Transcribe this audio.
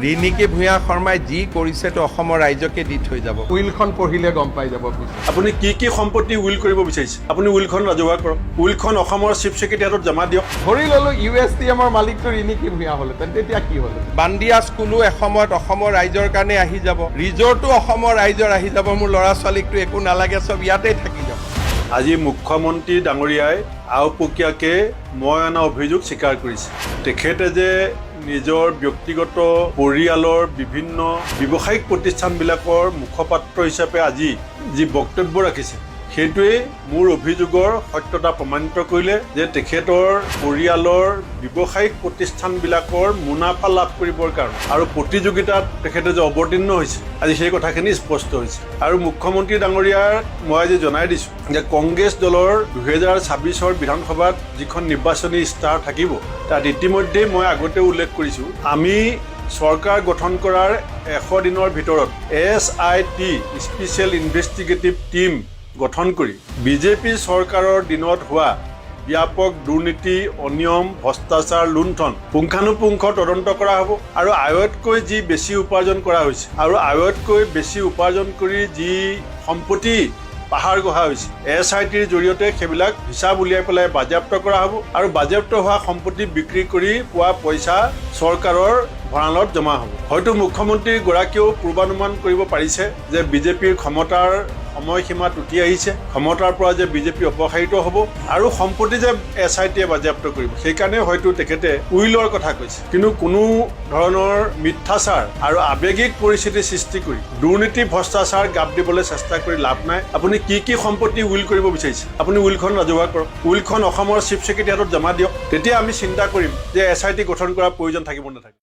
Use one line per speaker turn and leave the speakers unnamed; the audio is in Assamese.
ৰিণিকী ভূঞা শৰ্মাই যি কৰিছে তো অসমৰ ৰাইজকে দি থৈ যাব। উইলখন পঢ়িলে গম পাই যাব।
আপুনি কি সম্পত্তি উইল কৰিব বিচাৰিছে, আপুনি উইলখন ৰাজহুৱা কৰক। উইলখন অসমৰ চিফ ছেক্ৰেটাৰী হাতত জমা দিয়ক।
ধৰি ললো USDMৰ মালিকটো ৰিণিকী ভূঞা হ'লে তেতিয়া কি হ'ল? বান্দিয়া স্কুলো এসময়ত অসমৰ ৰাইজৰ কাৰণে আহি যাব, ৰিজৰ্টো অসমৰ ৰাইজৰ আহি যাব। মোৰ ল'ৰা ছোৱালীকতো একো নালাগে, চব ইয়াতেই থাকি যাব।
আজি মুখ্যমন্ত্ৰী ডাঙৰীয়াই আওপকীয়াকে মই অনা অভিযোগ স্বীকাৰ কৰিছে। তেখেতে যে নিজৰ ব্যক্তিগত পৰিয়ালৰ বিভিন্ন ব্যৱসায়িক প্ৰতিষ্ঠানবিলাকৰ মুখপাত্ৰ হিচাপে আজি যি বক্তব্য ৰাখিছে, সেইটোৱে মোৰ অভিযোগৰ সত্যতা প্ৰমাণিত কৰিলে যে তেখেতৰ পৰিয়ালৰ ব্যৱসায়িক প্ৰতিষ্ঠানবিলাকৰ মুনাফা লাভ কৰিবৰ কাৰণে আৰু প্ৰতিযোগিতাত তেখেতে যে অৱতীৰ্ণ হৈছে, আজি সেই কথাখিনি স্পষ্ট হৈছে। আৰু মুখ্যমন্ত্ৰী ডাঙৰীয়াক মই আজি জনাই দিছোঁ যে কংগ্ৰেছ দলৰ 2026 বিধানসভাত যিখন নিৰ্বাচনী ইস্তাহাৰ থাকিব, তাত ইতিমধ্যে মই আগতে উল্লেখ কৰিছোঁ, আমি চৰকাৰ গঠন কৰাৰ 100 দিনৰ ভিতৰত SIT স্পেচিয়েল ইনভেষ্টিগেটিভ টীম গঠন কৰি বিজেপি চৰকাৰৰ দিনত হোৱা ব্যাপক দুৰ্নীতি, অনিয়ম, ভ্ৰষ্টাচাৰ, লুণ্ঠন পুংখানুপুংখ তদন্ত কৰা হ'ব। আৰু আয়তকৈ যি বেছি উপাৰ্জন কৰা হৈছে আৰু আয়তকৈ বেছি উপাৰ্জন কৰি যি সম্পত্তি পাহাৰ গঢ়া হৈছে, SITৰ জৰিয়তে সেইবিলাক হিচাপ উলিয়াই পেলাই বাজেয়াপ্ত কৰা হ'ব। আৰু বাজেয়াপ্ত হোৱা সম্পত্তি বিক্ৰী কৰি পোৱা পইচা চৰকাৰৰ ভঁৰালত জমা হ'ব। হয়তো মুখ্যমন্ত্ৰীগৰাকীয়েও পূৰ্বানুমান কৰিব পাৰিছে যে বিজেপিৰ ক্ষমতাৰ সময়সীমা টুটি আহিছে, ক্ষমতাৰ পৰা যে বিজেপি অপসাৰিত হ'ব আৰু সম্পত্তি যে SITয়ে বাজেয়াপ্ত কৰিব, সেইকাৰণে হয়তো তেখেতে উইলৰ কথা কৈছে। কিন্তু কোনো ধৰণৰ মিথ্যাচাৰ আৰু আৱেগিক পৰিস্থিতি সৃষ্টি কৰি দুৰ্নীতি ভ্ৰষ্টাচাৰ গাপ দিবলৈ চেষ্টা কৰি লাভ নাই। আপুনি কি সম্পত্তি উইল কৰিব বিচাৰিছে, আপুনি উইলখন ৰাজহুৱা কৰক। উইলখন অসমৰ চিফ ছেক্ৰেটাৰী হাতত জমা দিয়ক। তেতিয়া আমি চিন্তা কৰিম যে SIT গঠন কৰাৰ প্ৰয়োজন থাকিব নাথাকে।